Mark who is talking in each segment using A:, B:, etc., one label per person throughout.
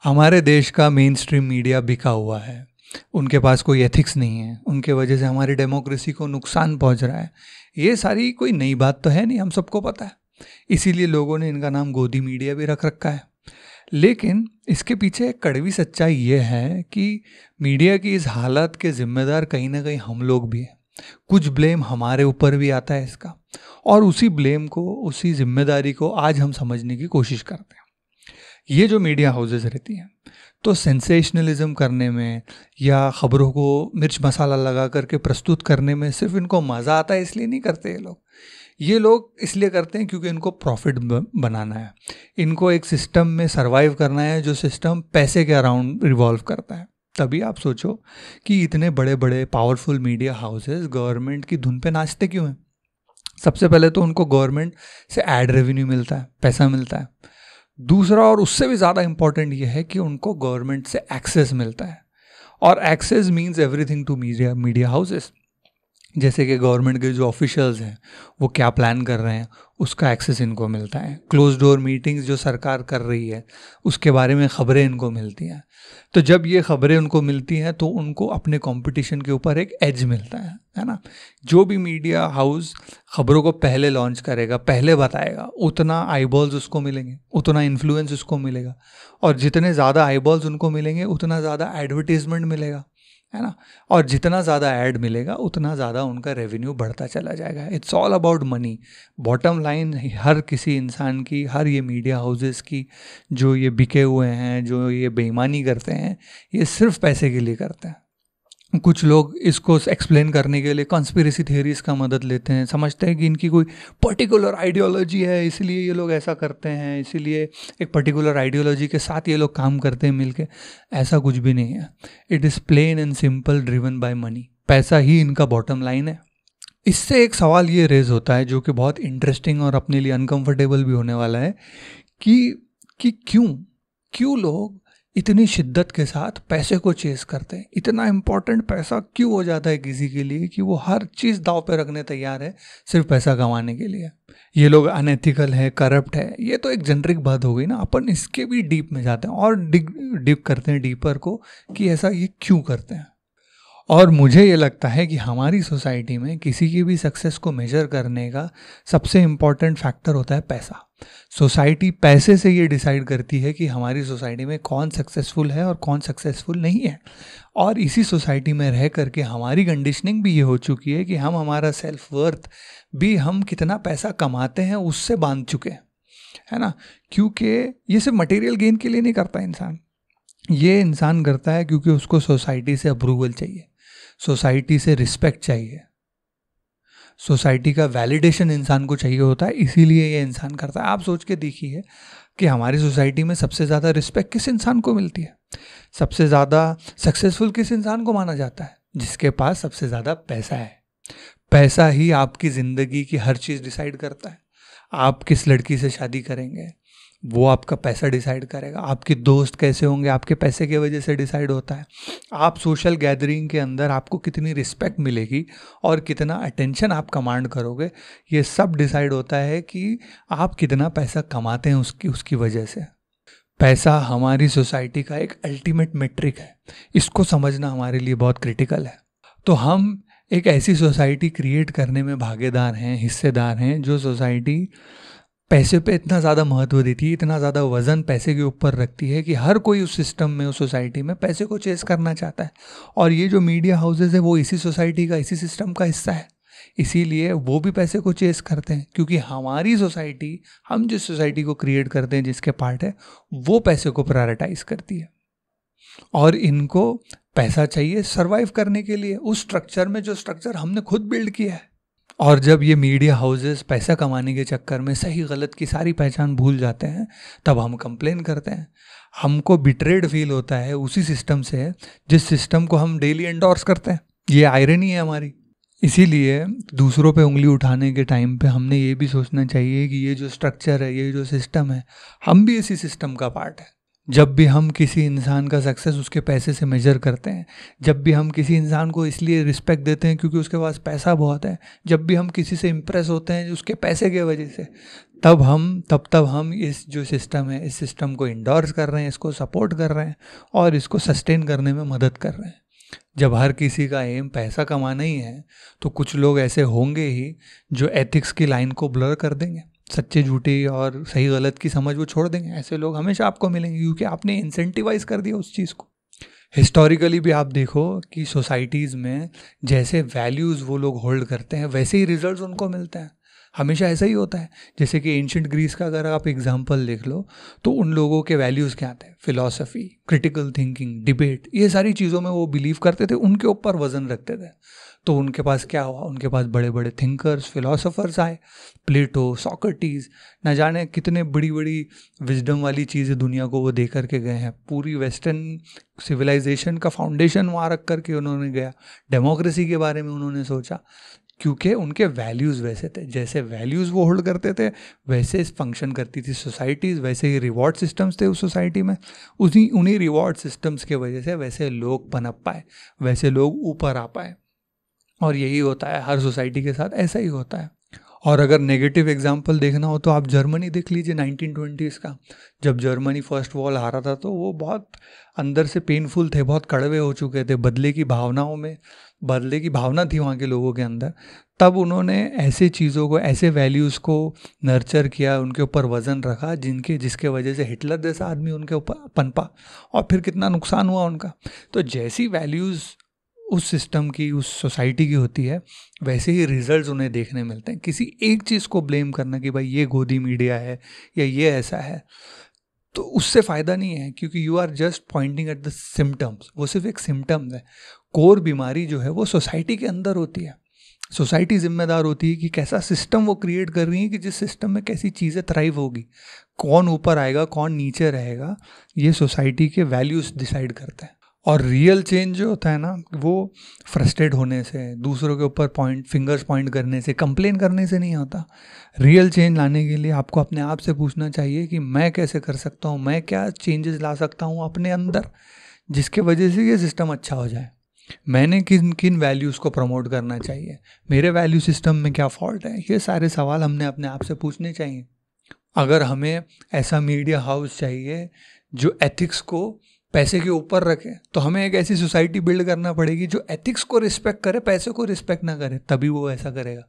A: हमारे देश का मेन स्ट्रीम मीडिया बिका हुआ है। उनके पास कोई एथिक्स नहीं है, उनके वजह से हमारी डेमोक्रेसी को नुकसान पहुंच रहा है। ये सारी कोई नई बात तो है नहीं, हम सबको पता है। इसीलिए लोगों ने इनका नाम गोदी मीडिया भी रख रखा है। लेकिन इसके पीछे एक कड़वी सच्चाई ये है कि मीडिया की इस हालत के जिम्मेदार कहीं ना कहीं हम लोग भी हैं। कुछ ब्लेम हमारे ऊपर भी आता है इसका, और उसी ब्लेम को, उसी जिम्मेदारी को आज हम समझने की कोशिश करते हैं। ये जो मीडिया हाउसेस रहती हैं, तो सेंसेशनलिज्म करने में या ख़बरों को मिर्च मसाला लगा करके प्रस्तुत करने में सिर्फ इनको मज़ा आता है इसलिए नहीं करते ये लोग इसलिए करते हैं क्योंकि इनको प्रॉफिट बनाना है। इनको एक सिस्टम में सरवाइव करना है जो सिस्टम पैसे के अराउंड रिवॉल्व करता है। तभी आप सोचो कि इतने बड़े बड़े पावरफुल मीडिया हाउसेस गवर्नमेंट की धुन पे नाचते क्यों हैं। सबसे पहले तो उनको गवर्नमेंट से एड रेवेन्यू मिलता है, पैसा मिलता है। दूसरा और उससे भी ज़्यादा इम्पॉर्टेंट ये है कि उनको गवर्नमेंट से एक्सेस मिलता है, और access means everything to media houses. जैसे कि गवर्नमेंट के जो ऑफिशियल्स हैं वो क्या प्लान कर रहे हैं उसका एक्सेस इनको मिलता है। क्लोज डोर मीटिंग्स जो सरकार कर रही है उसके बारे में ख़बरें इनको मिलती हैं। तो जब ये ख़बरें उनको मिलती हैं तो उनको अपने कंपटीशन के ऊपर एक एज मिलता है ना। जो भी मीडिया हाउस ख़बरों को पहले लॉन्च करेगा, पहले बताएगा, उतना आईबॉल्स उसको मिलेंगे, उतना इन्फ्लुएंस उसको मिलेगा, और जितने ज़्यादा आईबॉल्स उनको मिलेंगे उतना ज़्यादा एडवर्टीजमेंट मिलेगा, है ना। और जितना ज़्यादा ऐड मिलेगा उतना ज़्यादा उनका रेवेन्यू बढ़ता चला जाएगा। It's all about money. Bottom line हर किसी इंसान की, हर ये मीडिया हाउसेस की जो ये बिके हुए हैं, जो ये बेईमानी करते हैं, ये सिर्फ पैसे के लिए करते हैं। कुछ लोग इसको एक्सप्लेन करने के लिए कॉन्स्पिरेसी थ्योरीज का मदद लेते हैं, समझते हैं कि इनकी कोई पर्टिकुलर आइडियोलॉजी है इसलिए ये लोग ऐसा करते हैं, इसीलिए एक पर्टिकुलर आइडियोलॉजी के साथ ये लोग काम करते हैं मिलके। ऐसा कुछ भी नहीं है। It is plain and simple driven by money. पैसा ही इनका बॉटम लाइन है। इससे एक सवाल ये रेज होता है जो कि बहुत इंटरेस्टिंग और अपने लिए अनकंफर्टेबल भी होने वाला है कि क्यों लोग इतनी शिद्दत के साथ पैसे को चेस करते हैं। इतना इम्पोर्टेंट पैसा क्यों हो जाता है किसी के लिए कि वो हर चीज़ दांव पे रखने तैयार है सिर्फ पैसा कमाने के लिए। ये लोग अनएथिकल है, करप्ट है, ये तो एक जेनरिक बात हो गई ना। अपन इसके भी डीप में जाते हैं और डिप करते हैं डीपर को कि ऐसा ये क्यों करते हैं। और मुझे ये लगता है कि हमारी सोसाइटी में किसी की भी सक्सेस को मेजर करने का सबसे इम्पॉर्टेंट फैक्टर होता है पैसा। सोसाइटी पैसे से ये डिसाइड करती है कि हमारी सोसाइटी में कौन सक्सेसफुल है और कौन सक्सेसफुल नहीं है। और इसी सोसाइटी में रह करके हमारी कंडीशनिंग भी ये हो चुकी है कि हम हमारा सेल्फ वर्थ भी हम कितना पैसा कमाते हैं उससे बांध चुके हैं, है ना। क्योंकि ये सिर्फ मटेरियल गेन के लिए नहीं करता इंसान। ये इंसान करता है क्योंकि उसको सोसाइटी से अप्रूवल चाहिए, सोसाइटी से रिस्पेक्ट चाहिए, सोसाइटी का वैलिडेशन इंसान को चाहिए होता है, इसीलिए ये इंसान करता है। आप सोच के देखिए कि हमारी सोसाइटी में सबसे ज़्यादा रिस्पेक्ट किस इंसान को मिलती है, सबसे ज़्यादा सक्सेसफुल किस इंसान को माना जाता है? जिसके पास सबसे ज़्यादा पैसा है। पैसा ही आपकी ज़िंदगी की हर चीज़ डिसाइड करता है। आप किस लड़की से शादी करेंगे वो आपका पैसा डिसाइड करेगा। आपके दोस्त कैसे होंगे आपके पैसे की वजह से डिसाइड होता है। आप सोशल गैदरिंग के अंदर आपको कितनी रिस्पेक्ट मिलेगी और कितना अटेंशन आप कमांड करोगे, ये सब डिसाइड होता है कि आप कितना पैसा कमाते हैं उसकी वजह से। पैसा हमारी सोसाइटी का एक अल्टीमेट मेट्रिक है। इसको समझना हमारे लिए बहुत क्रिटिकल है। तो हम एक ऐसी सोसाइटी क्रिएट करने में भागीदार हैं, हिस्सेदार हैं, जो सोसाइटी पैसे पे इतना ज़्यादा महत्व देती है, इतना ज़्यादा वज़न पैसे के ऊपर रखती है कि हर कोई उस सिस्टम में, उस सोसाइटी में पैसे को चेस करना चाहता है। और ये जो मीडिया हाउसेस है वो इसी सोसाइटी का, इसी सिस्टम का हिस्सा है। इसीलिए वो भी पैसे को चेस करते हैं, क्योंकि हमारी सोसाइटी, हम जिस सोसाइटी को क्रिएट करते हैं, जिसके पार्ट है, वो पैसे को प्रायोरिटाइज करती है। और इनको पैसा चाहिए सर्वाइव करने के लिए उस स्ट्रक्चर में, जो स्ट्रक्चर हमने खुद बिल्ड किया है। और जब ये मीडिया हाउसेस पैसा कमाने के चक्कर में सही गलत की सारी पहचान भूल जाते हैं, तब हम कंप्लेन करते हैं। हमको बिट्रेड फील होता है उसी सिस्टम से जिस सिस्टम को हम डेली एंडोर्स करते हैं। ये आयरनी है हमारी। इसीलिए दूसरों पे उंगली उठाने के टाइम पे हमने ये भी सोचना चाहिए कि ये जो स्ट्रक्चर है, ये जो सिस्टम है, हम भी इसी सिस्टम का पार्ट है। जब भी हम किसी इंसान का सक्सेस उसके पैसे से मेजर करते हैं, जब भी हम किसी इंसान को इसलिए रिस्पेक्ट देते हैं क्योंकि उसके पास पैसा बहुत है, जब भी हम किसी से इम्प्रेस होते हैं उसके पैसे की वजह से, तब हम इस जो सिस्टम है, इस सिस्टम को इंडोर्स कर रहे हैं, इसको सपोर्ट कर रहे हैं और इसको सस्टेन करने में मदद कर रहे हैं। जब हर किसी का एम पैसा कमाना ही है तो कुछ लोग ऐसे होंगे ही जो एथिक्स की लाइन को ब्लर कर देंगे, सच्चे झूठे और सही गलत की समझ वो छोड़ देंगे। ऐसे लोग हमेशा आपको मिलेंगे क्योंकि आपने इंसेंटिवाइज कर दिया उस चीज़ को। हिस्टोरिकली भी आप देखो कि सोसाइटीज़ में जैसे वैल्यूज़ वो लोग होल्ड करते हैं वैसे ही रिजल्ट्स उनको मिलते हैं। हमेशा ऐसा ही होता है। जैसे कि एंशिएंट ग्रीस का अगर आप एग्जांपल देख लो तो उन लोगों के वैल्यूज़ क्या थे, फिलॉसफी, क्रिटिकल थिंकिंग, डिबेट, ये सारी चीज़ों में वो बिलीव करते थे, उनके ऊपर वजन रखते थे। तो उनके पास क्या हुआ, उनके पास बड़े बड़े थिंकर्स, फिलोसोफर्स आए, प्लेटो, सॉक्रेटिस, न जाने कितने बड़ी बड़ी विजडम वाली चीज़ें दुनिया को वो दे करके गए हैं। पूरी वेस्टर्न सिविलाइजेशन का फाउंडेशन वहाँ रख करके उन्होंने गया। डेमोक्रेसी के बारे में उन्होंने सोचा क्योंकि उनके वैल्यूज़ वैसे थे। जैसे वैल्यूज़ वो होल्ड करते थे वैसे फंक्शन करती थी सोसाइटीज़, वैसे ही रिवॉर्ड सिस्टम्स थे उस सोसाइटी में। उन्हीं रिवॉर्ड सिस्टम्स के वजह से वैसे लोग पनप पाए, वैसे लोग ऊपर आ पाए। और यही होता है हर सोसाइटी के साथ, ऐसा ही होता है। और अगर नेगेटिव एग्जाम्पल देखना हो तो आप जर्मनी देख लीजिए 1920s का। जब जर्मनी फर्स्ट वॉर हारा था तो वो बहुत अंदर से पेनफुल थे, बहुत कड़वे हो चुके थे, बदले की भावना थी वहाँ के लोगों के अंदर। तब उन्होंने ऐसे चीज़ों को, ऐसे वैल्यूज़ को नर्चर किया, उनके ऊपर वज़न रखा जिसके वजह से हिटलर जैसा आदमी उनके ऊपर पनपा और फिर कितना नुकसान हुआ उनका। तो जैसी वैल्यूज़ उस सिस्टम की, उस सोसाइटी की होती है, वैसे ही रिजल्ट्स उन्हें देखने मिलते हैं। किसी एक चीज़ को ब्लेम करना कि भाई ये गोदी मीडिया है या ये ऐसा है, तो उससे फ़ायदा नहीं है क्योंकि you are just pointing at the symptoms. वो सिर्फ एक सिम्टम्स है। कोर बीमारी जो है वो सोसाइटी के अंदर होती है। सोसाइटी जिम्मेदार होती है कि कैसा सिस्टम वो क्रिएट कर रही है, कि जिस सिस्टम में कैसी चीज़ें थ्राइव होगी, कौन ऊपर आएगा कौन नीचे रहेगा, ये सोसाइटी के वैल्यूज़ डिसाइड करते हैं। और रियल चेंज जो होता है ना, वो फ्रस्ट्रेट होने से, दूसरों के ऊपर फिंगर्स पॉइंट करने से, कंप्लेन करने से नहीं होता। रियल चेंज लाने के लिए आपको अपने आप से पूछना चाहिए कि मैं कैसे कर सकता हूँ, मैं क्या चेंजेस ला सकता हूँ अपने अंदर जिसके वजह से ये सिस्टम अच्छा हो जाए। मैंने किन किन वैल्यूज़ को प्रमोट करना चाहिए, मेरे वैल्यू सिस्टम में क्या फॉल्ट है, ये सारे सवाल हमने अपने आप से पूछने चाहिए। अगर हमें ऐसा मीडिया हाउस चाहिए जो एथिक्स को पैसे के ऊपर रखे, तो हमें एक ऐसी सोसाइटी बिल्ड करना पड़ेगी जो एथिक्स को रिस्पेक्ट करे, पैसे को रिस्पेक्ट ना करे, तभी वो ऐसा करेगा।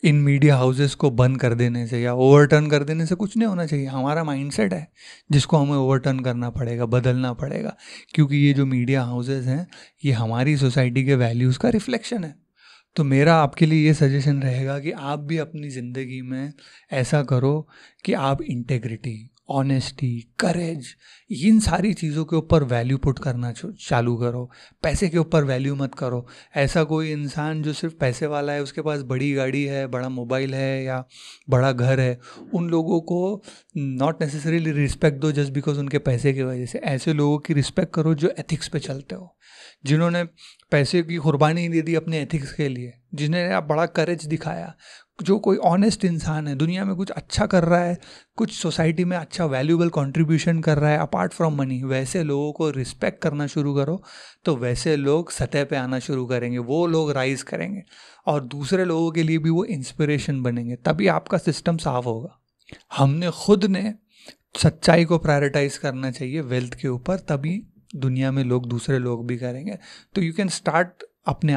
A: इन मीडिया हाउसेस को बंद कर देने से या ओवरटर्न कर देने से कुछ नहीं होना चाहिए। हमारा माइंडसेट है जिसको हमें ओवरटर्न करना पड़ेगा, बदलना पड़ेगा, क्योंकि ये जो मीडिया हाउसेस हैं ये हमारी सोसाइटी के वैल्यूज़ का रिफ्लेक्शन है। तो मेरा आपके लिए ये सजेशन रहेगा कि आप भी अपनी ज़िंदगी में ऐसा करो कि आप इंटेग्रिटी, ऑनेस्टी, करेज, इन सारी चीज़ों के ऊपर वैल्यू पुट करना चालू करो। पैसे के ऊपर वैल्यू मत करो। ऐसा कोई इंसान जो सिर्फ पैसे वाला है, उसके पास बड़ी गाड़ी है, बड़ा मोबाइल है या बड़ा घर है, उन लोगों को नॉट नेसेसरीली रिस्पेक्ट दो जस्ट बिकॉज उनके पैसे की वजह से। ऐसे लोगों की रिस्पेक्ट करो जो एथिक्स पे चलते हो, जिन्होंने पैसे की कुर्बानी दे दी अपने एथिक्स के लिए, जिन्हें बड़ा करेज दिखाया। जो कोई ऑनेस्ट इंसान है, दुनिया में कुछ अच्छा कर रहा है, कुछ सोसाइटी में अच्छा वैल्यूएबल कंट्रीब्यूशन कर रहा है अपार्ट फ्रॉम मनी, वैसे लोगों को रिस्पेक्ट करना शुरू करो, तो वैसे लोग सतह पे आना शुरू करेंगे, वो लोग राइज करेंगे और दूसरे लोगों के लिए भी वो इंस्पिरेशन बनेंगे। तभी आपका सिस्टम साफ होगा। हमने खुद ने सच्चाई को प्रायोरिटाइज करना चाहिए वेल्थ के ऊपर, तभी दुनिया में लोग, दूसरे लोग भी करेंगे। तो यू कैन स्टार्ट अपने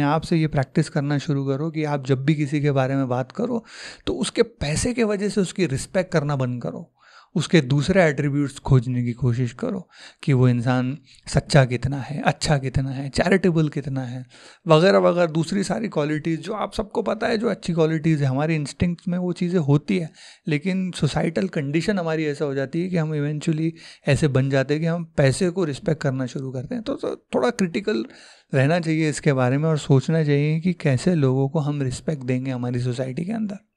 A: आप से ये प्रैक्टिस करना शुरू करो कि आप जब भी किसी के बारे में बात करो तो उसके पैसे के वजह से उसकी रिस्पेक्ट करना बंद करो। उसके दूसरे एट्रीब्यूट्स खोजने की कोशिश करो कि वो इंसान सच्चा कितना है, अच्छा कितना है, चैरिटेबल कितना है, वगैरह वगैरह, दूसरी सारी क्वालिटीज़ जो आप सबको पता है जो अच्छी क्वालिटीज़ है। हमारे इंस्टिंक्ट्स में वो चीज़ें होती है, लेकिन सोसाइटल कंडीशन हमारी ऐसा हो जाती है कि हम इवेंचुअली ऐसे बन जाते हैं कि हम पैसे को रिस्पेक्ट करना शुरू करते हैं। तो थोड़ा क्रिटिकल रहना चाहिए इसके बारे में और सोचना चाहिए कि कैसे लोगों को हम रिस्पेक्ट देंगे हमारी सोसाइटी के अंदर।